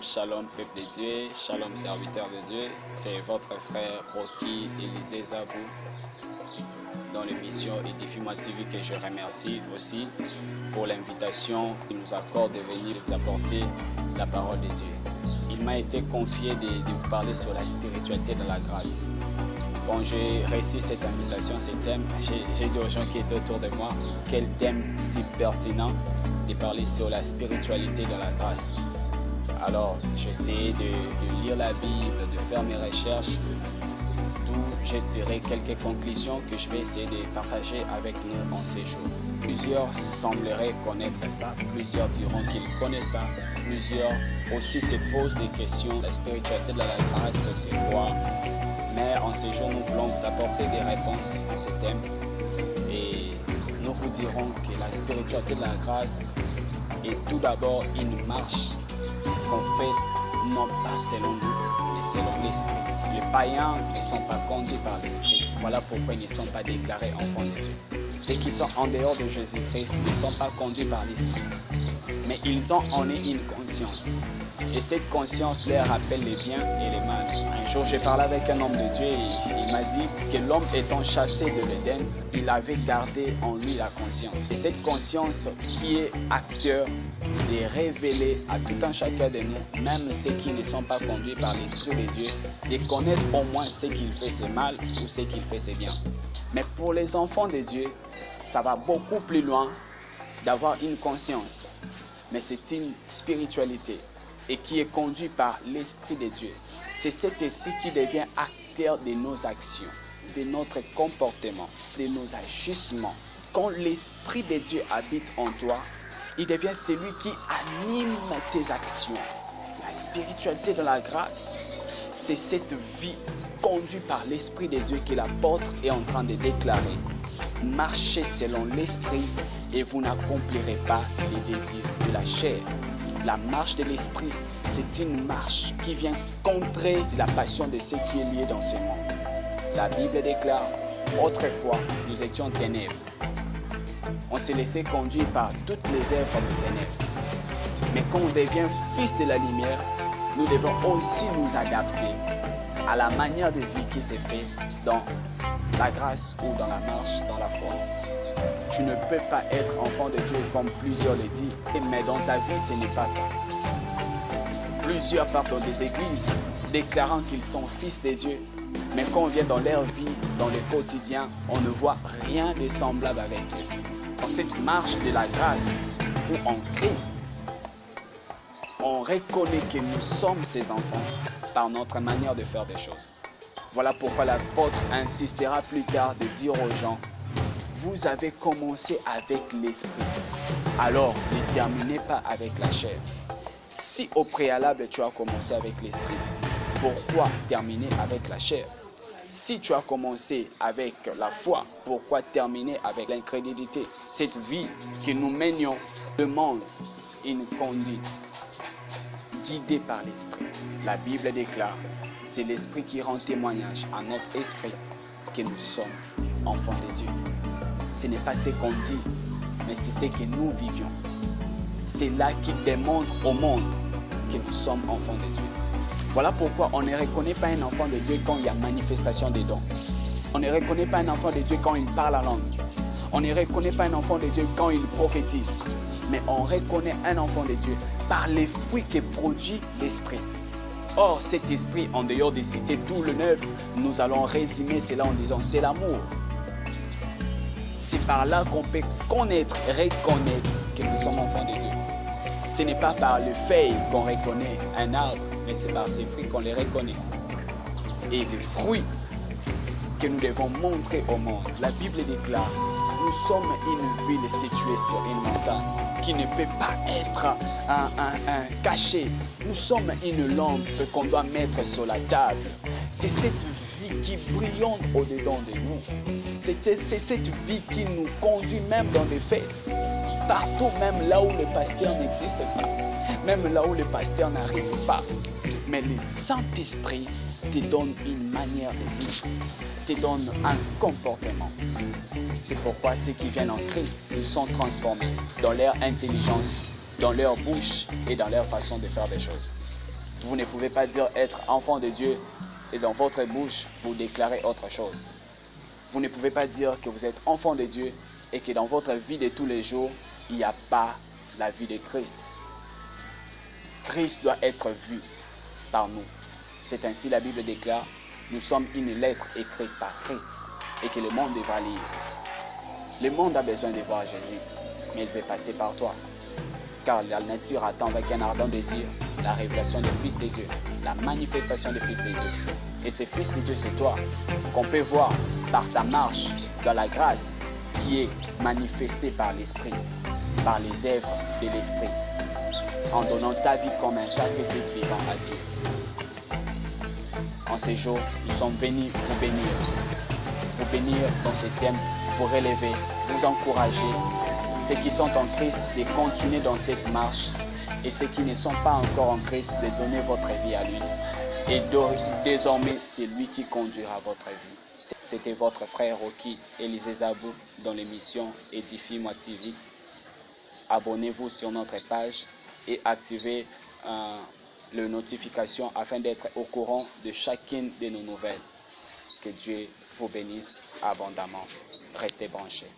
Shalom peuple de Dieu, shalom serviteur de Dieu, c'est votre frère Rocky Élisée Zabou dans l'émission Édifie-moi TV que je remercie aussi pour l'invitation qu'il nous accorde de venir vous apporter la parole de Dieu. Il m'a été confié de vous parler sur la spiritualité de la grâce. Quand j'ai reçu cette invitation, ce thème, j'ai dit aux gens qui étaient autour de moi, quel thème si pertinent de parler sur la spiritualité de la grâce. Alors, j'essayais de lire la Bible, de faire mes recherches, d'où j'ai tiré quelques conclusions que je vais essayer de partager avec nous en ces jours. Plusieurs sembleraient connaître ça, plusieurs diront qu'ils connaissent ça, plusieurs aussi se posent des questions. La spiritualité de la grâce, c'est quoi? Mais en ces jours, nous voulons vous apporter des réponses à ce thème et nous vous dirons que la spiritualité de la grâce est tout d'abord une marche qu'on fait non pas selon nous, mais selon l'esprit. Les païens ne sont pas conduits par l'esprit. Voilà pourquoi ils ne sont pas déclarés enfants de Dieu. Ceux qui sont en dehors de Jésus-Christ ne sont pas conduits par l'esprit, mais ils ont en eux une conscience. Et cette conscience leur rappelle les biens et les mal. Un jour, j'ai parlé avec un homme de Dieu et il m'a dit que l'homme étant chassé de l'Éden, il avait gardé en lui la conscience. Et cette conscience qui est acteur de révéler à tout un chacun de nous, même ceux qui ne sont pas conduits par l'Esprit de Dieu, de connaître au moins ce qu'il fait c'est mal ou ce qu'il fait c'est bien. Mais pour les enfants de Dieu, ça va beaucoup plus loin d'avoir une conscience. Mais c'est une spiritualité et qui est conduit par l'Esprit de Dieu. C'est cet esprit qui devient acteur de nos actions, de notre comportement, de nos agissements. Quand l'Esprit de Dieu habite en toi, il devient celui qui anime tes actions. La spiritualité de la grâce, c'est cette vie conduite par l'Esprit de Dieu que l'apôtre est en train de déclarer. Marchez selon l'Esprit et vous n'accomplirez pas les désirs de la chair. La marche de l'Esprit, c'est une marche qui vient contrer la passion de ce qui est lié dans ce monde. La Bible déclare, autrefois, nous étions ténèbres. On s'est laissé conduire par toutes les œuvres de ténèbres. Mais quand on devient fils de la lumière, nous devons aussi nous adapter à la manière de vie qui s'est faite dans la grâce ou dans la marche, dans la foi. Tu ne peux pas être enfant de Dieu comme plusieurs le disent, mais dans ta vie, ce n'est pas ça. Plusieurs partent dans des églises déclarant qu'ils sont fils de Dieu, mais quand on vient dans leur vie, dans le quotidien, on ne voit rien de semblable avec Dieu. Dans cette marche de la grâce ou en Christ, on reconnaît que nous sommes ses enfants par notre manière de faire des choses. Voilà pourquoi l'apôtre insistera plus tard de dire aux gens, vous avez commencé avec l'esprit, alors ne terminez pas avec la chair. Si au préalable tu as commencé avec l'esprit, pourquoi terminer avec la chair? Si tu as commencé avec la foi, pourquoi terminer avec l'incrédulité? Cette vie que nous menions demande une conduite guidée par l'esprit. La Bible déclare, c'est l'esprit qui rend témoignage à notre esprit que nous sommes enfants de Dieu. Ce n'est pas ce qu'on dit, mais c'est ce que nous vivions. C'est là qu'il démontre au monde que nous sommes enfants de Dieu. Voilà pourquoi on ne reconnaît pas un enfant de Dieu quand il y a manifestation des dons. On ne reconnaît pas un enfant de Dieu quand il parle la langue. On ne reconnaît pas un enfant de Dieu quand il prophétise. Mais on reconnaît un enfant de Dieu par les fruits que produit l'esprit. Or, cet esprit, en dehors de citer tout le neuf, nous allons résumer cela en disant c'est l'amour. C'est par là qu'on peut connaître, reconnaître que nous sommes enfants de Dieu. Ce n'est pas par le feuille qu'on reconnaît un arbre, mais c'est par ses fruits qu'on les reconnaît. Et les fruits que nous devons montrer au monde, la Bible déclare, nous sommes une ville située sur une montagne qui ne peut pas être un cachet. Nous sommes une lampe qu'on doit mettre sur la table. C'est cette vie qui brillante au-dedans de nous. C'est cette vie qui nous conduit même dans des fêtes. Partout, même là où le pasteur n'existe pas. Même là où le pasteur n'arrive pas. Mais le Saint-Esprit te donne une manière de vivre. Te donne un comportement. C'est pourquoi ceux qui viennent en Christ, ils sont transformés dans leur intelligence, dans leur bouche et dans leur façon de faire des choses. Vous ne pouvez pas dire être enfant de Dieu et dans votre bouche, vous déclarez autre chose. Vous ne pouvez pas dire que vous êtes enfant de Dieu et que dans votre vie de tous les jours, il n'y a pas la vie de Christ. Christ doit être vu par nous. C'est ainsi la Bible déclare, nous sommes une lettre écrite par Christ et que le monde devra lire. Le monde a besoin de voir Jésus, mais il veut passer par toi. Car la nature attend avec un ardent désir la révélation du Fils de Dieu, la manifestation du Fils de Dieu. Et ce Fils de Dieu, c'est toi, qu'on peut voir par ta marche dans la grâce qui est manifestée par l'Esprit, par les œuvres de l'Esprit, en donnant ta vie comme un sacrifice vivant à Dieu. En ces jours, nous sommes venus vous bénir dans ce thème, vous relever, vous encourager, ceux qui sont en Christ de continuer dans cette marche et ceux qui ne sont pas encore en Christ de donner votre vie à lui. Et désormais, c'est lui qui conduira votre vie. C'était votre frère Rocky Élisée Zabou dans l'émission Édifie-moi TV. Abonnez-vous sur notre page et activez les notifications afin d'être au courant de chacune de nos nouvelles. Que Dieu vous bénisse abondamment. Restez branchés.